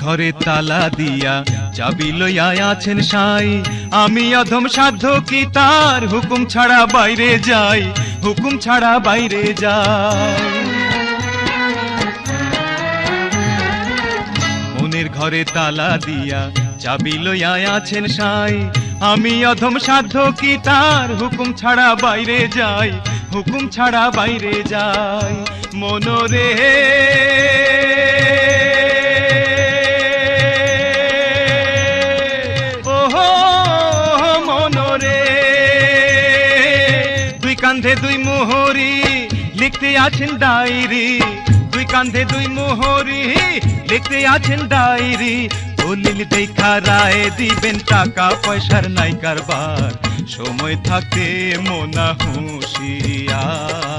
ঘরে তালা দিয়া চাবি লইয়া আছেন সাই, আমি অধম সাধ্য কি তার হুকুম ছাড়া বাইরে যাই, হুকুম ছাড়া বাইরে যাই। মনের ঘরে তালা দিয়া চাবি লইয়া আছেন সাই, আমি অধম সাধ্য কি তার হুকুম ছাড়া বাইরে যাই, হুকুম ছাড়া বাইরে যাই। মনরে ওহো মনরে, দুই কান্ধে দুই মোহরি লিখতে আছেন ডায়েরি, দুই কান্ধে দুই মোহরি লিখতে আছেন ডায়েরি। দলিল দেখা রায় দিবেন, টাকা পয়সার নাই কারবার, সময় থাকতে মোনা হুঁশিয়ার।